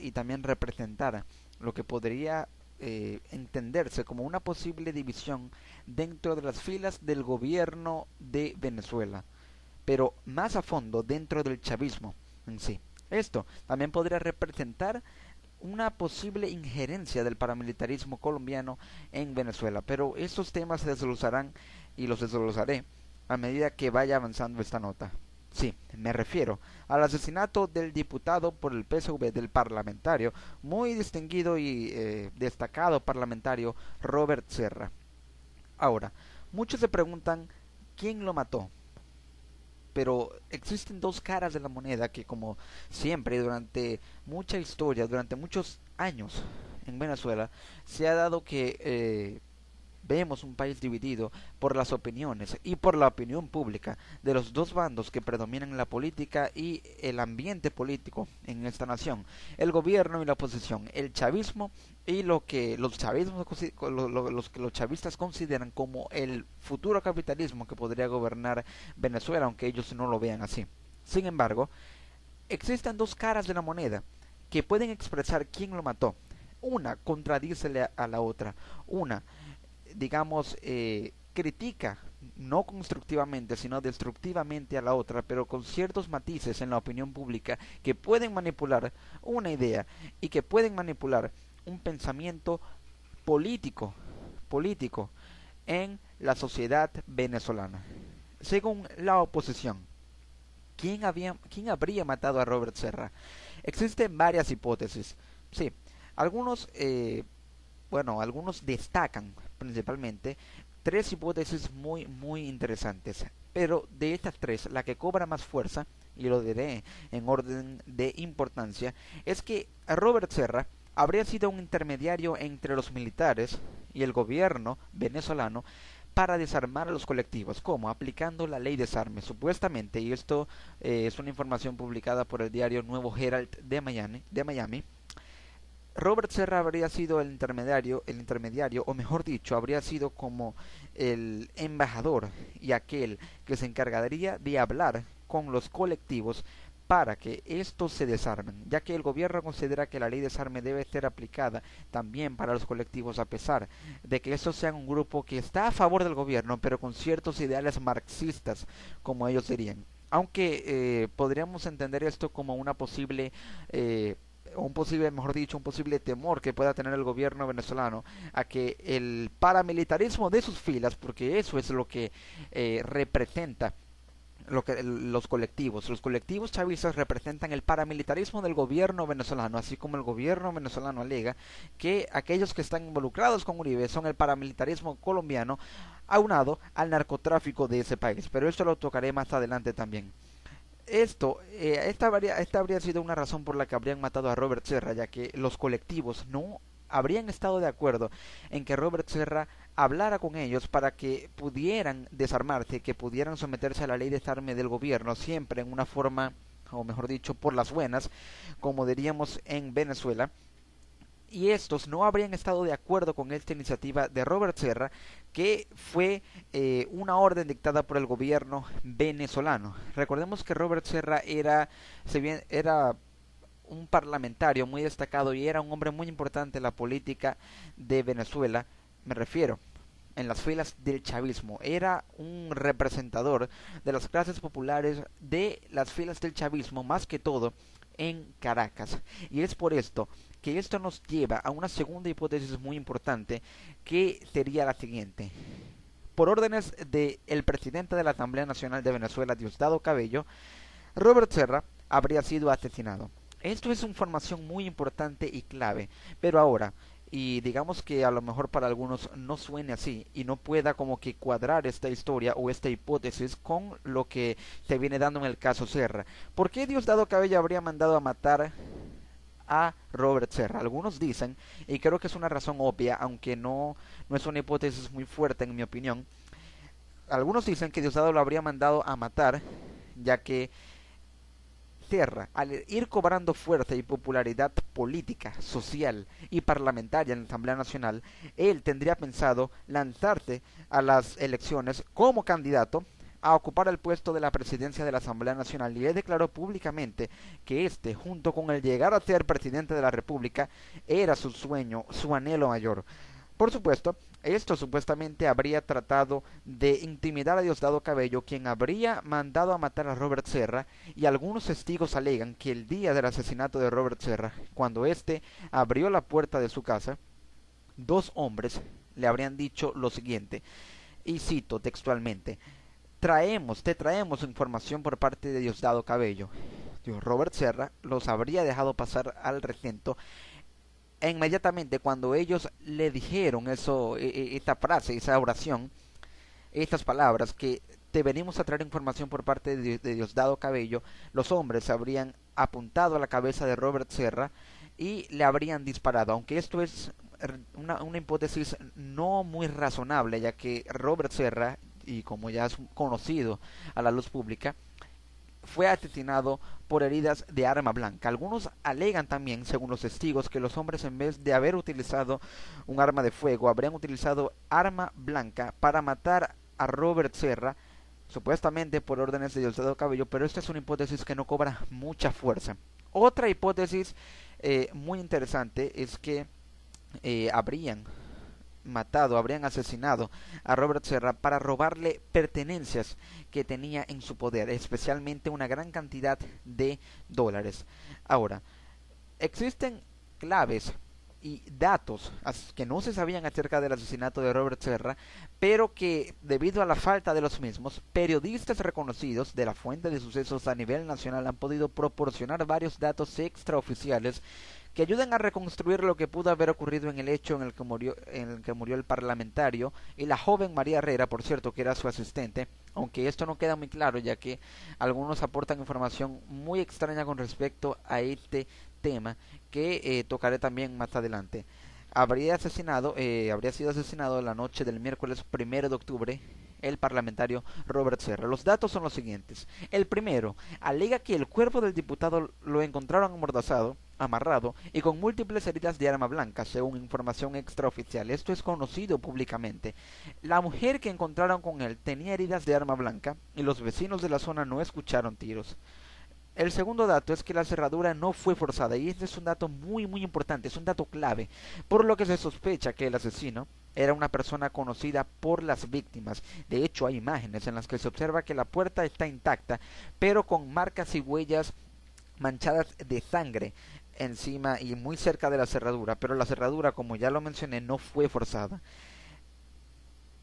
y también representar lo que podría entenderse como una posible división dentro de las filas del gobierno de Venezuela, pero más a fondo dentro del chavismo en sí. Esto también podría representar una posible injerencia del paramilitarismo colombiano en Venezuela, pero estos temas se desglosarán y los desglosaré a medida que vaya avanzando esta nota. Sí, me refiero al asesinato del diputado por el PSV, del parlamentario, muy distinguido y destacado parlamentario Robert Serra. Ahora, muchos se preguntan quién lo mató, pero existen dos caras de la moneda que, como siempre durante mucha historia, durante muchos años en Venezuela, se ha dado que vemos un país dividido por las opiniones y por la opinión pública de los dos bandos que predominan en la política y el ambiente político en esta nación, el gobierno y la oposición, el chavismo y lo que los chavismos, los que los chavistas consideran como el futuro capitalismo que podría gobernar Venezuela, aunque ellos no lo vean así. Sin embargo, existen dos caras de la moneda que pueden expresar quién lo mató. Una contradice a la otra. Una, digamos, critica no constructivamente, sino destructivamente a la otra, pero con ciertos matices en la opinión pública que pueden manipular una idea y que pueden manipular un pensamiento político, político en la sociedad venezolana. Según la oposición, ¿quién habría matado a Robert Serra? Existen varias hipótesis. Sí, algunos algunos destacan principalmente tres hipótesis muy interesantes, pero de estas tres, la que cobra más fuerza, y lo diré en orden de importancia, es que Robert Serra habría sido un intermediario entre los militares y el gobierno venezolano para desarmar a los colectivos, como aplicando la ley de desarme, supuestamente, y esto es una información publicada por el diario Nuevo Herald de Miami. Robert Serra habría sido el intermediario, o mejor dicho, habría sido como el embajador y aquel que se encargaría de hablar con los colectivos para que estos se desarmen, ya que el gobierno considera que la ley de desarme debe ser aplicada también para los colectivos, a pesar de que estos sean un grupo que está a favor del gobierno, pero con ciertos ideales marxistas, como ellos dirían. Aunque podríamos entender esto como una posible un posible, mejor dicho, un posible temor que pueda tener el gobierno venezolano a que el paramilitarismo de sus filas, porque eso es lo que representa los colectivos chavistas representan el paramilitarismo del gobierno venezolano, así como el gobierno venezolano alega que aquellos que están involucrados con Uribe son el paramilitarismo colombiano aunado al narcotráfico de ese país, pero esto lo tocaré más adelante también. Esta habría sido una razón por la que habrían matado a Robert Serra, ya que los colectivos no habrían estado de acuerdo en que Robert Serra hablara con ellos para que pudieran desarmarse, que pudieran someterse a la ley de desarme del gobierno, siempre en una forma, o mejor dicho, por las buenas, como diríamos en Venezuela, y estos no habrían estado de acuerdo con esta iniciativa de Robert Serra, que fue una orden dictada por el gobierno venezolano. Recordemos que Robert Serra era, si bien era un parlamentario muy destacado y era un hombre muy importante en la política de Venezuela, me refiero en las filas del chavismo, era un representador de las clases populares de las filas del chavismo, más que todo en Caracas. Y es por esto que esto nos lleva a una segunda hipótesis muy importante, que sería la siguiente. Por órdenes del presidente de la Asamblea Nacional de Venezuela, Diosdado Cabello, Robert Serra habría sido asesinado. Esto es información muy importante y clave, pero ahora, y digamos que a lo mejor para algunos no suene así y no pueda como que cuadrar esta historia o esta hipótesis con lo que se viene dando en el caso Serra. ¿Por qué Diosdado Cabello habría mandado a matar a Robert Serra? Algunos dicen, y creo que es una razón obvia, aunque no es una hipótesis muy fuerte en mi opinión, algunos dicen que Diosdado lo habría mandado a matar, ya que Serra, al ir cobrando fuerza y popularidad política, social y parlamentaria en la Asamblea Nacional, él tendría pensado lanzarse a las elecciones como candidato a ocupar el puesto de la presidencia de la Asamblea Nacional y él declaró públicamente que este, junto con el llegar a ser presidente de la República, era su sueño, su anhelo mayor. Por supuesto, esto supuestamente habría tratado de intimidar a Diosdado Cabello, quien habría mandado a matar a Robert Serra, y algunos testigos alegan que el día del asesinato de Robert Serra, cuando éste abrió la puerta de su casa, dos hombres le habrían dicho lo siguiente, y cito textualmente: te traemos información por parte de Diosdado Cabello. Robert Serra los habría dejado pasar al recinto e inmediatamente cuando ellos le dijeron esta frase, esa oración, estas palabras, que te venimos a traer información por parte de Diosdado Cabello, los hombres habrían apuntado a la cabeza de Robert Serra y le habrían disparado, aunque esto es una hipótesis no muy razonable, ya que Robert Serra, y como ya es conocido a la luz pública, fue asesinado por heridas de arma blanca. Algunos alegan también, según los testigos, que los hombres, en vez de haber utilizado un arma de fuego, habrían utilizado arma blanca para matar a Robert Serra, supuestamente por órdenes de Diosdado Cabello, pero esta es una hipótesis que no cobra mucha fuerza. Otra hipótesis muy interesante es que habrían asesinado a Robert Serra para robarle pertenencias que tenía en su poder, especialmente una gran cantidad de dólares. Ahora, existen claves y datos que no se sabían acerca del asesinato de Robert Serra, pero que debido a la falta de los mismos, periodistas reconocidos de la fuente de sucesos a nivel nacional han podido proporcionar varios datos extraoficiales que ayuden a reconstruir lo que pudo haber ocurrido en el hecho en el que murió el parlamentario y la joven María Herrera, por cierto, que era su asistente, aunque esto no queda muy claro, ya que algunos aportan información muy extraña con respecto a este tema que tocaré también más adelante. Habría sido asesinado la noche del miércoles 1 de octubre el parlamentario Robert Serra. Los datos son los siguientes. El primero alega que el cuerpo del diputado lo encontraron amordazado, amarrado y con múltiples heridas de arma blanca, según información extraoficial. Esto es conocido públicamente. La mujer que encontraron con él tenía heridas de arma blanca y los vecinos de la zona no escucharon tiros. El segundo dato es que la cerradura no fue forzada, y este es un dato muy importante, es un dato clave, por lo que se sospecha que el asesino era una persona conocida por las víctimas. De hecho, hay imágenes en las que se observa que la puerta está intacta, pero con marcas y huellas manchadas de sangre encima y muy cerca de la cerradura, pero la cerradura, como ya lo mencioné, no fue forzada.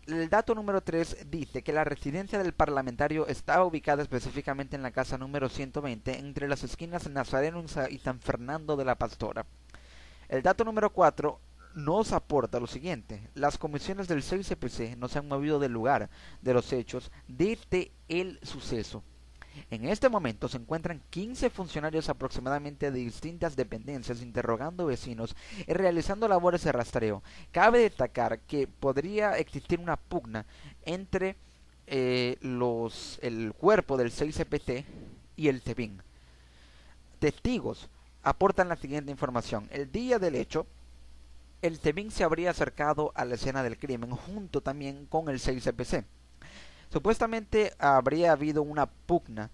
El dato número 3 dice que la residencia del parlamentario estaba ubicada específicamente en la casa número 120, entre las esquinas Nazareno y San Fernando de la Pastora. El dato número 4 nos aporta lo siguiente: las comisiones del 6CPC no se han movido del lugar de los hechos desde el suceso. En este momento se encuentran 15 funcionarios aproximadamente de distintas dependencias interrogando vecinos y realizando labores de rastreo. Cabe destacar que podría existir una pugna entre el cuerpo del 6CPT y el SEBIN. Testigos aportan la siguiente información: el día del hecho, el SEBIN se habría acercado a la escena del crimen junto también con el 6CPC. Supuestamente habría habido una pugna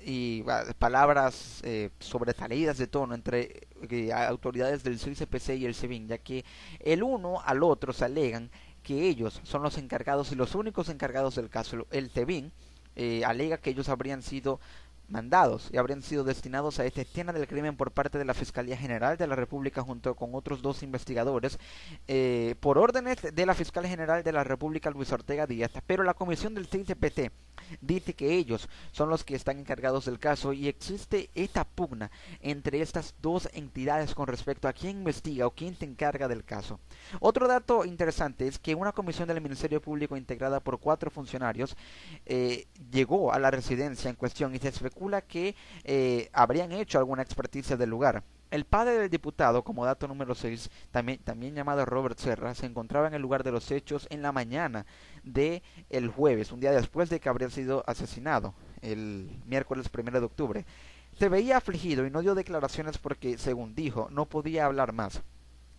y palabras sobresalidas de tono entre autoridades del CPC y el SEBIN, ya que el uno al otro se alegan que ellos son los encargados y los únicos encargados del caso. El SEBIN alega que ellos habrían sido mandados y habrían sido destinados a esta escena del crimen por parte de la Fiscalía General de la República junto con otros dos investigadores por órdenes de la Fiscal General de la República, Luis Ortega Díaz, pero la comisión del CPT dice que ellos son los que están encargados del caso y existe esta pugna entre estas dos entidades con respecto a quién investiga o quién se encarga del caso. Otro dato interesante es que una comisión del Ministerio Público integrada por 4 funcionarios llegó a la residencia en cuestión y se especula que habrían hecho alguna experticia del lugar. El padre del diputado, como dato número 6, también llamado Robert Serra, se encontraba en el lugar de los hechos en la mañana del jueves, un día después de que habría sido asesinado, el miércoles 1 de octubre. Se veía afligido y no dio declaraciones porque, según dijo, no podía hablar más.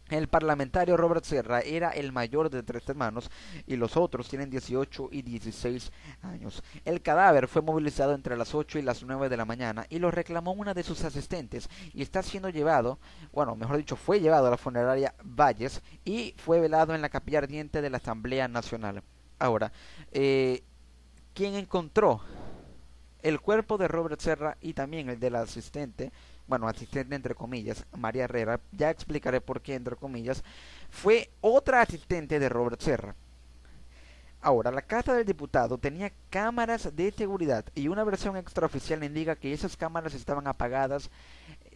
El parlamentario Robert Serra era el mayor de tres hermanos y los otros tienen 18 y 16 años. El cadáver fue movilizado entre las 8 y las 9 de la mañana y lo reclamó una de sus asistentes y está siendo llevado, bueno, mejor dicho, fue llevado a la funeraria Valles y fue velado en la capilla ardiente de la Asamblea Nacional. Ahora, ¿quién encontró el cuerpo de Robert Serra y también el de la asistente, bueno, asistente entre comillas, María Herrera, ya explicaré por qué entre comillas, fue otra asistente de Robert Serra? Ahora, la casa del diputado tenía cámaras de seguridad y una versión extraoficial indica que esas cámaras estaban apagadas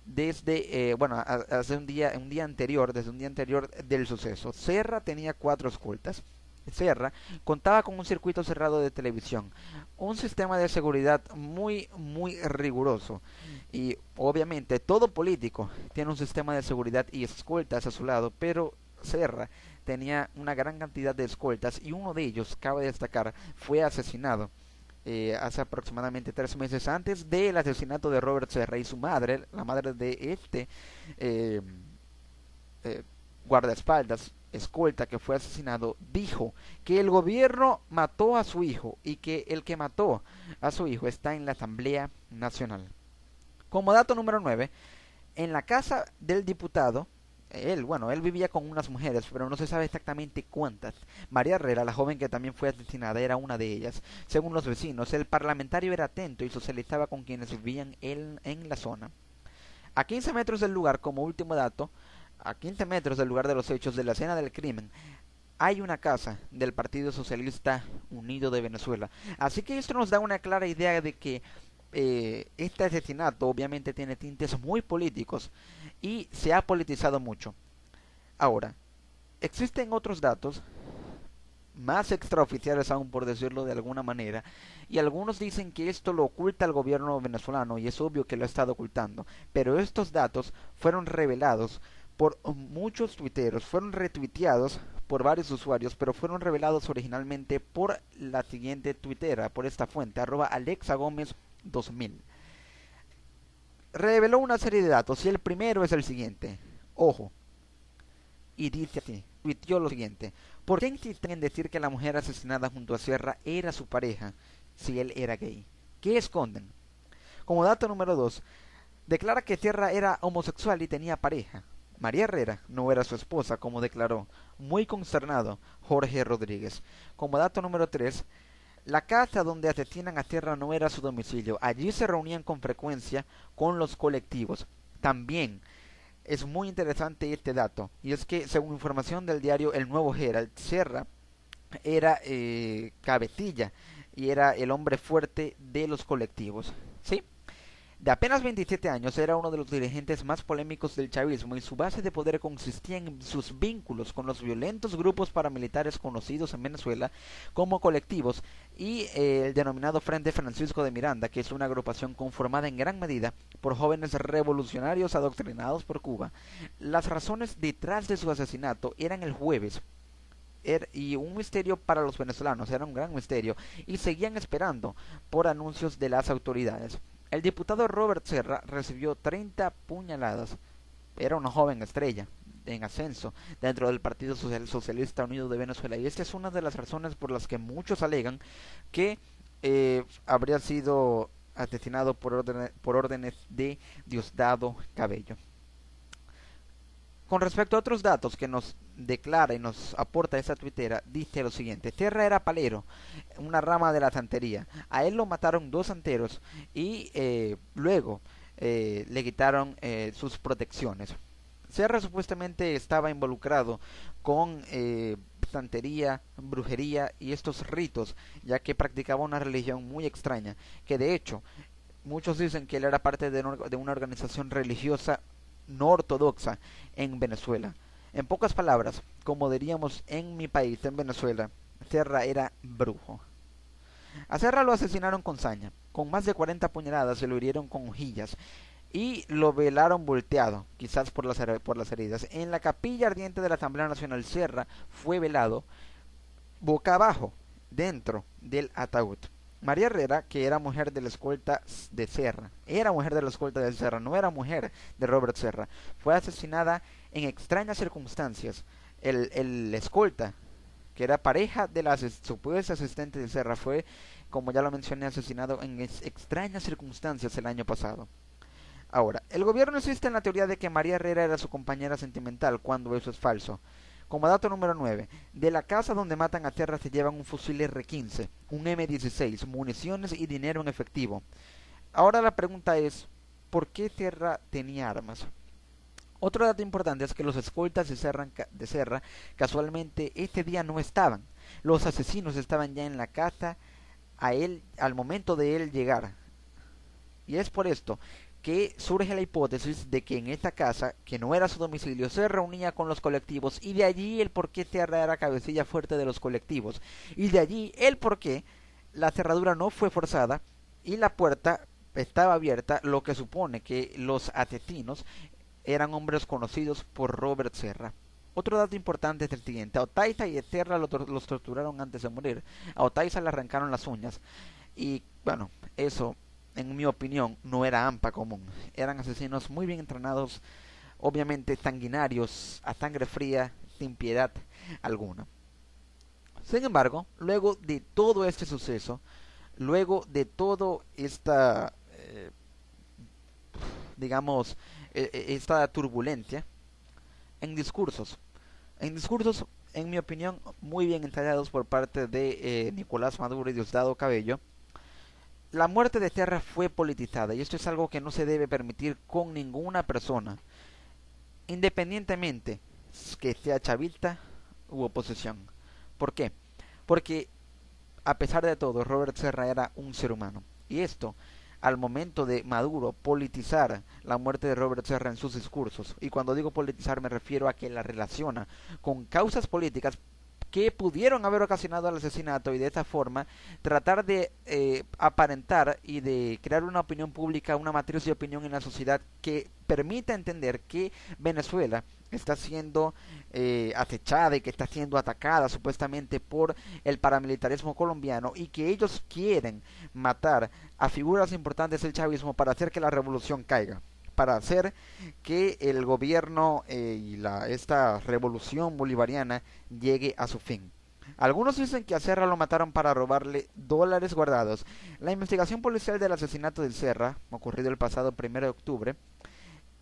desde, bueno, hace un día anterior, desde un día anterior del suceso. Serra tenía cuatro escoltas. Serra contaba con un circuito cerrado de televisión, un sistema de seguridad muy riguroso y obviamente todo político tiene un sistema de seguridad y escoltas a su lado, pero Serra tenía una gran cantidad de escoltas y uno de ellos, cabe destacar, fue asesinado hace aproximadamente 3 meses antes del asesinato de Robert Serra y su madre, la madre de este eh, eh, guardaespaldas, escolta que fue asesinado, dijo que el gobierno mató a su hijo y que el que mató a su hijo está en la Asamblea Nacional. Como dato número 9, en la casa del diputado, él vivía con unas mujeres, pero no se sabe exactamente cuántas. María Herrera, la joven que también fue asesinada, era una de ellas. Según los vecinos, el parlamentario era atento y socializaba con quienes vivían en la zona. A 15 metros del lugar, como último dato, a 15 metros del lugar de los hechos de la escena del crimen, hay una casa del Partido Socialista Unido de Venezuela. Así que esto nos da una clara idea de que este asesinato obviamente tiene tintes muy políticos y se ha politizado mucho. Ahora, existen otros datos más extraoficiales aún, por decirlo de alguna manera, y algunos dicen que esto lo oculta el gobierno venezolano y es obvio que lo ha estado ocultando, pero estos datos fueron revelados por muchos tuiteros, fueron retuiteados por varios usuarios, pero fueron revelados originalmente por la siguiente tuitera, por esta fuente, @AlexaGomez2000. Reveló una serie de datos y el primero es el siguiente. Ojo, y dice así, tuiteó lo siguiente: ¿por qué insisten en decir que la mujer asesinada junto a Sierra era su pareja si él era gay? ¿Qué esconden? Como dato número 2, declara que Sierra era homosexual y tenía pareja. María Herrera no era su esposa, como declaró, muy consternado Jorge Rodríguez. Como dato número 3, la casa donde asesinan a Sierra no era su domicilio. Allí se reunían con frecuencia con los colectivos. También es muy interesante este dato, y es que según información del diario El Nuevo Herald, Sierra era cabecilla y era el hombre fuerte de los colectivos. ¿Sí? De apenas 27 años, era uno de los dirigentes más polémicos del chavismo y su base de poder consistía en sus vínculos con los violentos grupos paramilitares conocidos en Venezuela como colectivos y el denominado Frente Francisco de Miranda, que es una agrupación conformada en gran medida por jóvenes revolucionarios adoctrinados por Cuba. Las razones detrás de su asesinato eran el jueves y un misterio para los venezolanos, era un gran misterio, y seguían esperando por anuncios de las autoridades. El diputado Robert Serra recibió 30 puñaladas. Era una joven estrella en ascenso dentro del Partido Socialista Unido de Venezuela. Y esta es una de las razones por las que muchos alegan que habría sido asesinado por órdenes de Diosdado Cabello. Con respecto a otros datos que nos declara y nos aporta esta tuitera, dice lo siguiente: Serra era palero, una rama de la santería. A él lo mataron dos santeros y luego le quitaron sus protecciones. Serra supuestamente estaba involucrado con santería, brujería y estos ritos, ya que practicaba una religión muy extraña, que de hecho muchos dicen que él era parte de una organización religiosa no ortodoxa en Venezuela. En pocas palabras, como diríamos en mi país, en Venezuela, Serra era brujo. A Serra lo asesinaron con saña. Con más de 40 puñaladas se lo hirieron con hojillas y lo velaron volteado, quizás por las heridas. En la capilla ardiente de la Asamblea Nacional, Serra fue velado boca abajo, dentro del ataúd. María Herrera, que era mujer de la escolta de Serra, era mujer de la escolta de Serra, no era mujer de Robert Serra, fue asesinada en extrañas circunstancias. El escolta, que era pareja de la supuesta asistente de Serra, fue, como ya lo mencioné, asesinado en extrañas circunstancias el año pasado. Ahora, el gobierno insiste en la teoría de que María Herrera era su compañera sentimental, cuando eso es falso. Como dato número 9, de la casa donde matan a Terra se llevan un fusil R-15, un M16, municiones y dinero en efectivo. Ahora la pregunta es, ¿por qué Terra tenía armas? Otro dato importante es que los escoltas de Serra casualmente este día no estaban. Los asesinos estaban ya en la casa a él, al momento de él llegar. Y es por esto que surge la hipótesis de que en esta casa, que no era su domicilio, se reunía con los colectivos, y de allí el por qué Terra era cabecilla fuerte de los colectivos, y de allí el por qué la cerradura no fue forzada y la puerta estaba abierta, lo que supone que los asesinos eran hombres conocidos por Robert Serra. Otro dato importante es el siguiente: a Otaiza y a Terra los torturaron antes de morir. A Otaiza le arrancaron las uñas, y bueno, eso en mi opinión no era AMPA común. Eran asesinos muy bien entrenados, obviamente sanguinarios, a sangre fría, sin piedad alguna. Sin embargo, luego de todo este suceso, luego de todo esta, digamos, esta turbulencia, en discursos, en discursos, en mi opinión, muy bien entallados por parte de Nicolás Maduro y Diosdado Cabello, la muerte de Terra fue politizada, y esto es algo que no se debe permitir con ninguna persona, independientemente que sea chavista u oposición. ¿Por qué? Porque a pesar de todo, Robert Serra era un ser humano. Y esto, al momento de Maduro politizar la muerte de Robert Serra en sus discursos, y cuando digo politizar me refiero a que la relaciona con causas políticas que pudieron haber ocasionado el asesinato, y de esta forma tratar de aparentar y de crear una opinión pública, una matriz de opinión en la sociedad que permita entender que Venezuela está siendo acechada y que está siendo atacada supuestamente por el paramilitarismo colombiano, y que ellos quieren matar a figuras importantes del chavismo para hacer que la revolución caiga, para hacer que el gobierno y esta revolución bolivariana llegue a su fin. Algunos dicen que a Serra lo mataron para robarle dólares guardados. La investigación policial del asesinato de Serra, ocurrido el pasado 1 de octubre,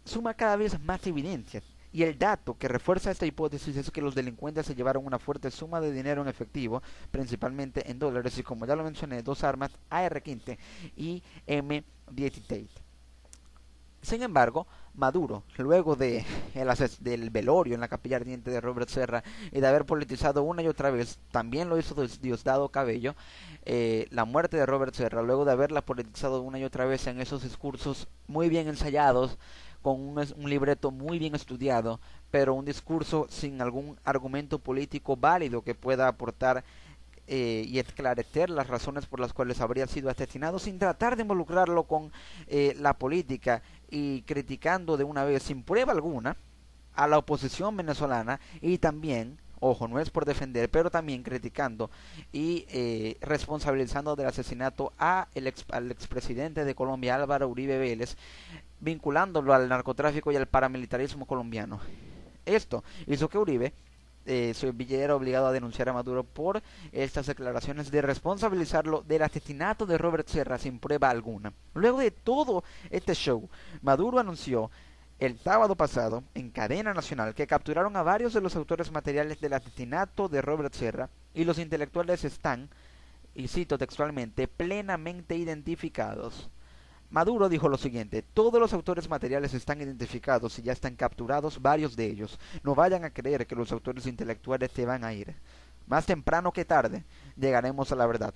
suma cada vez más evidencias. Y el dato que refuerza esta hipótesis es que los delincuentes se llevaron una fuerte suma de dinero en efectivo, principalmente en dólares, y como ya lo mencioné, dos armas AR-15 y M16. Sin embargo, Maduro, luego del velorio en la capilla ardiente de Robert Serra y de haber politizado una y otra vez, también lo hizo Diosdado Cabello, la muerte de Robert Serra, luego de haberla politizado una y otra vez en esos discursos muy bien ensayados, con un libreto muy bien estudiado, pero un discurso sin algún argumento político válido que pueda aportar y esclarecer las razones por las cuales habría sido asesinado, sin tratar de involucrarlo con la política, y criticando de una vez sin prueba alguna a la oposición venezolana, y también, ojo, no es por defender, pero también criticando y responsabilizando del asesinato al expresidente de Colombia, Álvaro Uribe Vélez, vinculándolo al narcotráfico y al paramilitarismo colombiano. Esto hizo que Uribe se viera obligado a denunciar a Maduro por estas declaraciones de responsabilizarlo del asesinato de Robert Serra sin prueba alguna. Luego de todo este show, Maduro anunció el sábado pasado en cadena nacional que capturaron a varios de los autores materiales del asesinato de Robert Serra, y los intelectuales están, y cito textualmente, plenamente identificados. Maduro dijo lo siguiente: todos los autores materiales están identificados y ya están capturados varios de ellos. No vayan a creer que los autores intelectuales se van a ir. Más temprano que tarde llegaremos a la verdad,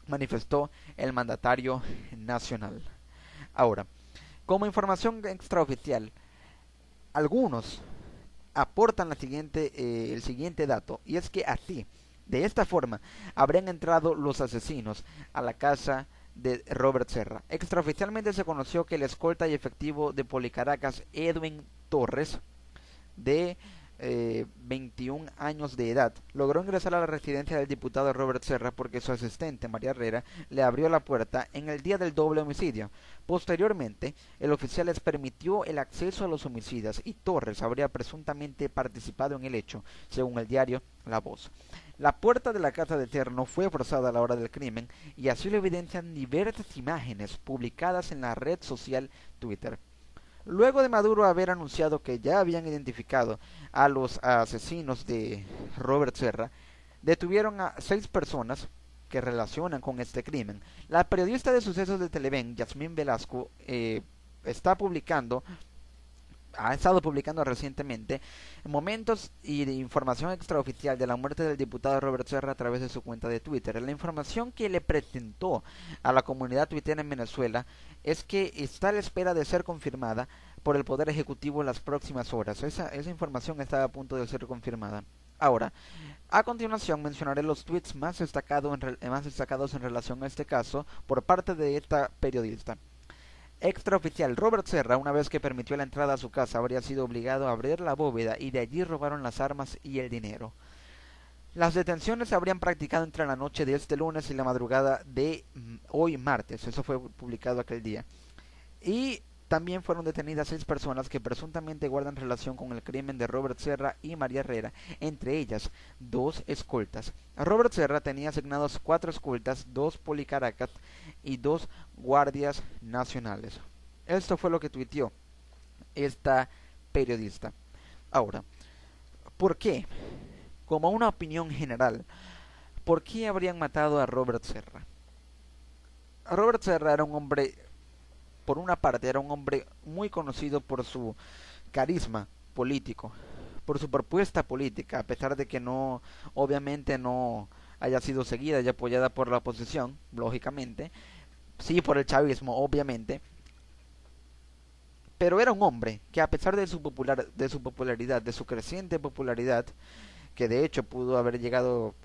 manifestó el mandatario nacional. Ahora, como información extraoficial, algunos aportan el siguiente dato, y es que así, de esta forma, habrían entrado los asesinos a la casa de Robert Serra. Extraoficialmente se conoció que el escolta y efectivo de Policaracas, Edwin Torres, de 21 años de edad, logró ingresar a la residencia del diputado Robert Serra porque su asistente, María Herrera, le abrió la puerta en el día del doble homicidio. Posteriormente, el oficial les permitió el acceso a los homicidas y Torres habría presuntamente participado en el hecho, según el diario La Voz. La puerta de la casa de Terra no fue forzada a la hora del crimen y así lo evidencian diversas imágenes publicadas en la red social Twitter. Luego de Maduro haber anunciado que ya habían identificado a los asesinos de Robert Serra, detuvieron a 6 personas que relacionan con este crimen. La periodista de sucesos de Televen, Yasmín Velasco, ha estado publicando recientemente momentos y de información extraoficial de la muerte del diputado Robert Serra a través de su cuenta de Twitter. La información que le presentó a la comunidad tuitera en Venezuela es que está a la espera de ser confirmada por el Poder Ejecutivo en las próximas horas. Esa información está a punto de ser confirmada. Ahora, a continuación mencionaré los tweets más destacados en relación a este caso por parte de esta periodista. Extraoficial: Robert Serra, una vez que permitió la entrada a su casa, habría sido obligado a abrir la bóveda y de allí robaron las armas y el dinero. Las detenciones se habrían practicado entre la noche de este lunes y la madrugada de hoy martes. Eso fue publicado aquel día. Y también fueron detenidas 6 personas que presuntamente guardan relación con el crimen de Robert Serra y María Herrera, entre ellas 2 escoltas. Robert Serra tenía asignados 4 escoltas, 2 policaracas y 2 guardias nacionales. Esto fue lo que tuiteó esta periodista. Ahora, ¿por qué? Como una opinión general, ¿por qué habrían matado a Robert Serra? Robert Serra era un hombre, por una parte, era un hombre muy conocido por su carisma político, por su propuesta política, a pesar de que no, obviamente no haya sido seguida y apoyada por la oposición, lógicamente, sí por el chavismo, obviamente, pero era un hombre que a pesar de su popularidad, de su creciente popularidad, que de hecho pudo haber llegado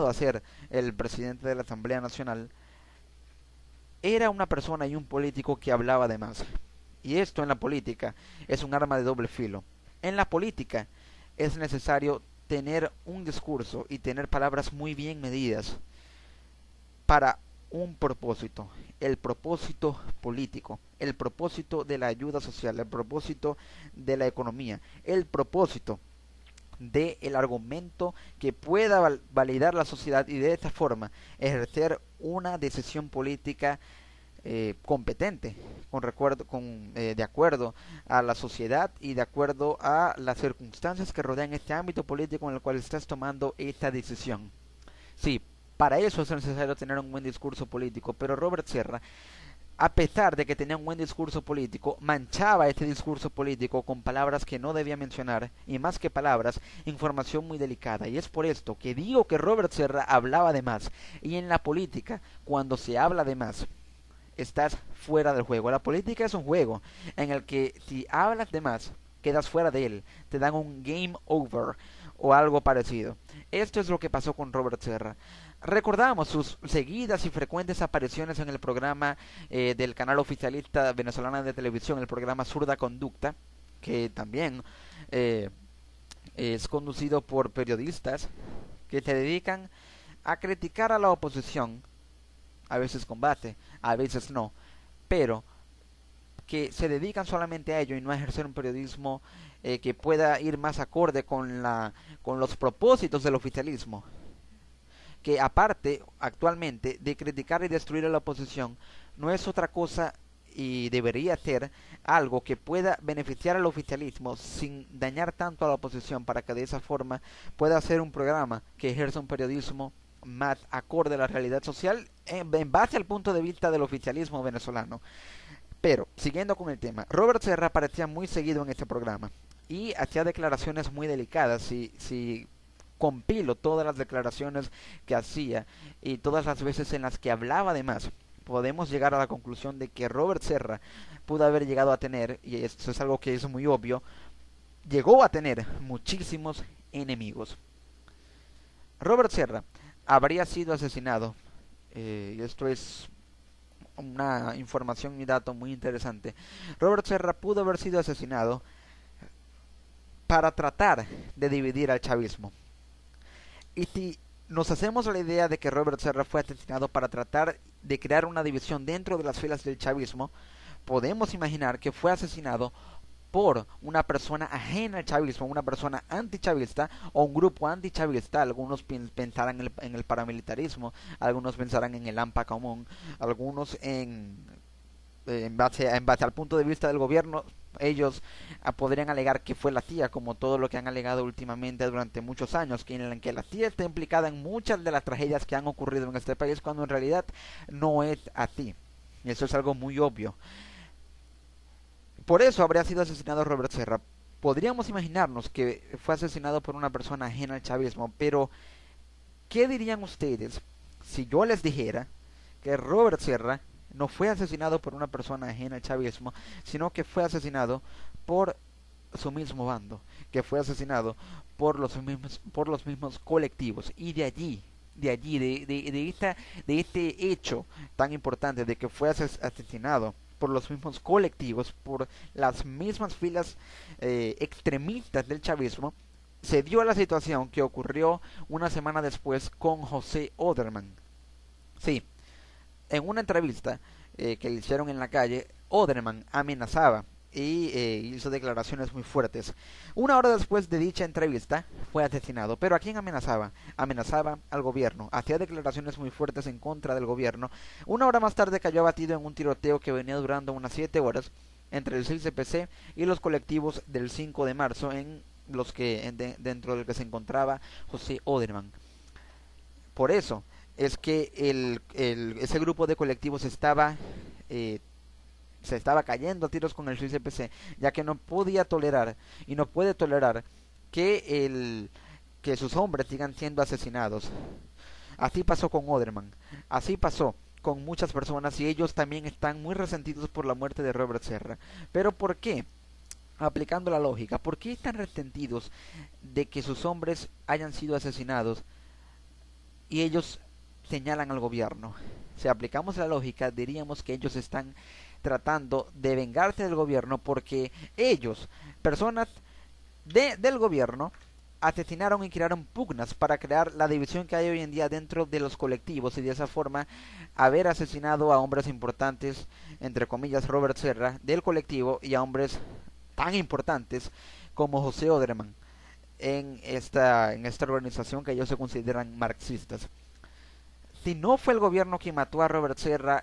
a ser el presidente de la Asamblea Nacional, era una persona y un político que hablaba de más. Y esto en la política es un arma de doble filo. En la política es necesario tener un discurso y tener palabras muy bien medidas para un propósito, el propósito político, el propósito de la ayuda social, el propósito de la economía, el propósito del argumento que pueda validar la sociedad y de esta forma ejercer una decisión política competente, de acuerdo a la sociedad y de acuerdo a las circunstancias que rodean este ámbito político en el cual estás tomando esta decisión. Sí, para eso es necesario tener un buen discurso político, pero Robert Serra, a pesar de que tenía un buen discurso político, manchaba este discurso político con palabras que no debía mencionar, y más que palabras, información muy delicada. Y es por esto que digo que Robert Serra hablaba de más. Y en la política, cuando se habla de más, estás fuera del juego. La política es un juego en el que si hablas de más, quedas fuera de él. Te dan un game over o algo parecido. Esto es lo que pasó con Robert Serra. Recordamos sus seguidas y frecuentes apariciones en el programa del canal oficialista venezolana de televisión, el programa Zurda Conducta, que también es conducido por periodistas que se dedican a criticar a la oposición, a veces combate, a veces no, pero que se dedican solamente a ello y no a ejercer un periodismo que pueda ir más acorde con los propósitos del oficialismo, que aparte actualmente de criticar y destruir a la oposición, no es otra cosa y debería ser algo que pueda beneficiar al oficialismo sin dañar tanto a la oposición, para que de esa forma pueda ser un programa que ejerza un periodismo más acorde a la realidad social en base al punto de vista del oficialismo venezolano. Pero, siguiendo con el tema, Robert Serra aparecía muy seguido en este programa y hacía declaraciones muy delicadas. Si compilo todas las declaraciones que hacía y todas las veces en las que hablaba de más, podemos llegar a la conclusión de que Robert Serra pudo haber llegado a tener, y esto es algo que es muy obvio, llegó a tener muchísimos enemigos. Robert Serra habría sido asesinado, y esto es una información y dato muy interesante. Robert Serra pudo haber sido asesinado para tratar de dividir al chavismo. Y si nos hacemos la idea de que Robert Serra fue asesinado para tratar de crear una división dentro de las filas del chavismo, podemos imaginar que fue asesinado por una persona ajena al chavismo, una persona antichavista o un grupo antichavista. Algunos pensarán en el paramilitarismo, algunos pensarán en el AMPA común, algunos en base al punto de vista del gobierno, ellos podrían alegar que fue la tía, como todo lo que han alegado últimamente durante muchos años, en que la tía está implicada en muchas de las tragedias que han ocurrido en este país, cuando en realidad no es así. Y eso es algo muy obvio. Por eso habría sido asesinado Robert Serra. Podríamos imaginarnos que fue asesinado por una persona ajena al chavismo, pero ¿qué dirían ustedes si yo les dijera que Robert Serra no fue asesinado por una persona ajena al chavismo, sino que fue asesinado por su mismo bando, que fue asesinado por los mismos colectivos? Y de este hecho tan importante de que fue asesinado por los mismos colectivos, por las mismas filas extremistas del chavismo, se dio la situación que ocurrió una semana después con José Oderman. Sí, en una entrevista que le hicieron en la calle, Oderman amenazaba y hizo declaraciones muy fuertes. Una hora después de dicha entrevista fue asesinado. ¿Pero a quién amenazaba? Amenazaba al gobierno, hacía declaraciones muy fuertes en contra del gobierno. Una hora más tarde cayó abatido en un tiroteo que venía durando unas 7 horas entre el 6CPC y los colectivos del 5 de marzo, dentro del que se encontraba José Oderman. Por eso es que ese grupo de colectivos se estaba cayendo a tiros con el CPC, ya que no podía tolerar y no puede tolerar que sus hombres sigan siendo asesinados. Así pasó con Oderman, así pasó con muchas personas, y ellos también están muy resentidos por la muerte de Robert Serra. ¿Pero por qué? Aplicando la lógica, ¿por qué están resentidos de que sus hombres hayan sido asesinados y ellos señalan al gobierno? Si aplicamos la lógica, diríamos que ellos están tratando de vengarse del gobierno porque ellos, personas del gobierno, asesinaron y crearon pugnas para crear la división que hay hoy en día dentro de los colectivos, y de esa forma haber asesinado a hombres importantes, entre comillas Robert Serra, del colectivo, y a hombres tan importantes como José Oderman en esta organización que ellos se consideran marxistas. Si no fue el gobierno quien mató a Robert Serra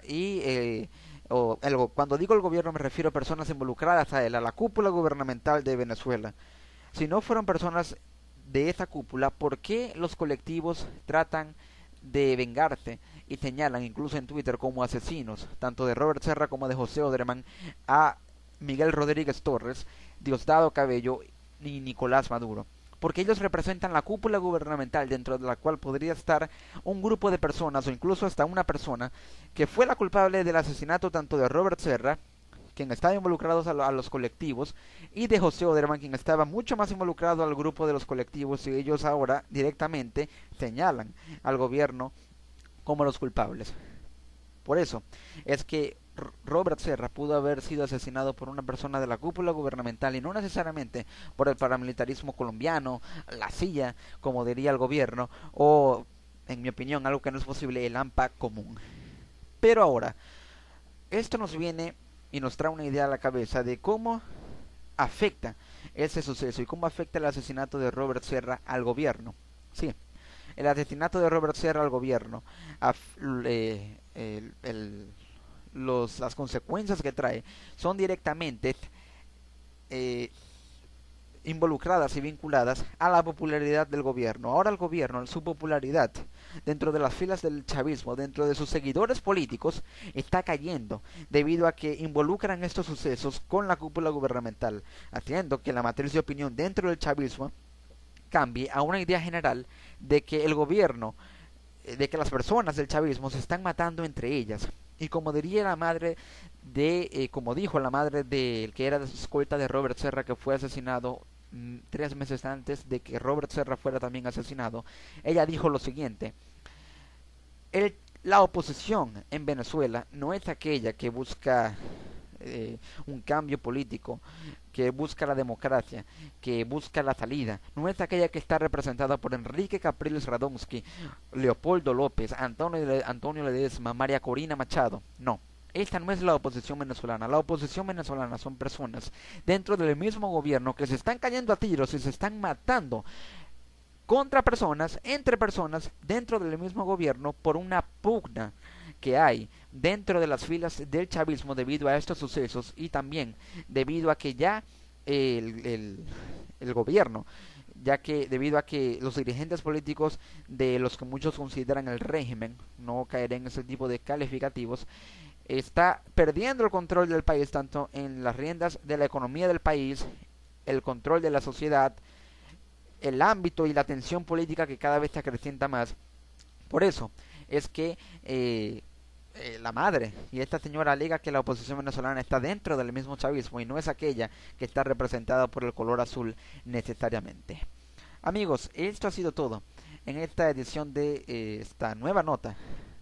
cuando digo el gobierno me refiero a personas involucradas a la cúpula gubernamental de Venezuela. Si no fueron personas de esa cúpula, ¿por qué los colectivos tratan de vengarse y señalan, incluso en Twitter, como asesinos, tanto de Robert Serra como de José Oderman, a Miguel Rodríguez Torres, Diosdado Cabello y Nicolás Maduro? Porque ellos representan la cúpula gubernamental, dentro de la cual podría estar un grupo de personas o incluso hasta una persona que fue la culpable del asesinato tanto de Robert Serra, quien estaba involucrado a los colectivos, y de José Oderman, quien estaba mucho más involucrado al grupo de los colectivos, y ellos ahora directamente señalan al gobierno como los culpables. Por eso es que Robert Serra pudo haber sido asesinado por una persona de la cúpula gubernamental y no necesariamente por el paramilitarismo colombiano, la CIA, como diría el gobierno, o, en mi opinión, algo que no es posible, el AMPA común. Pero ahora, esto nos viene y nos trae una idea a la cabeza de cómo afecta ese suceso y cómo afecta el asesinato de Robert Serra al gobierno. Sí, el asesinato de Robert Serra al gobierno, las consecuencias que trae son directamente involucradas y vinculadas a la popularidad del gobierno. Ahora el gobierno, su popularidad dentro de las filas del chavismo, dentro de sus seguidores políticos, está cayendo debido a que involucran estos sucesos con la cúpula gubernamental, haciendo que la matriz de opinión dentro del chavismo cambie a una idea general de que el gobierno, de que las personas del chavismo se están matando entre ellas. Y como diría la madre como dijo la madre del que era de escolta de Robert Serra, que fue asesinado 3 meses antes de que Robert Serra fuera también asesinado, ella dijo lo siguiente: la oposición en Venezuela no es aquella que busca un cambio político que busca la democracia, que busca la salida, no es aquella que está representada por Enrique Capriles Radonsky, Leopoldo López, Antonio Ledesma, María Corina Machado, no. Esta no es la oposición venezolana. La oposición venezolana son personas dentro del mismo gobierno que se están cayendo a tiros y se están matando contra personas, entre personas, dentro del mismo gobierno por una pugna que hay dentro de las filas del chavismo debido a estos sucesos y también debido a que ya el gobierno, ya que debido a que los dirigentes políticos de los que muchos consideran el régimen, no caeré en ese tipo de calificativos, está perdiendo el control del país, tanto en las riendas de la economía del país, el control de la sociedad, el ámbito y la tensión política que cada vez se acrecienta más. Por eso es que la madre y esta señora alega que la oposición venezolana está dentro del mismo chavismo y no es aquella que está representada por el color azul necesariamente. Amigos, esto ha sido todo en esta edición de esta nueva nota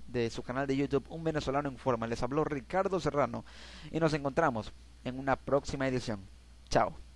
de su canal de YouTube Un Venezolano Informa. Les habló Ricardo Serrano y nos encontramos en una próxima edición. Chao.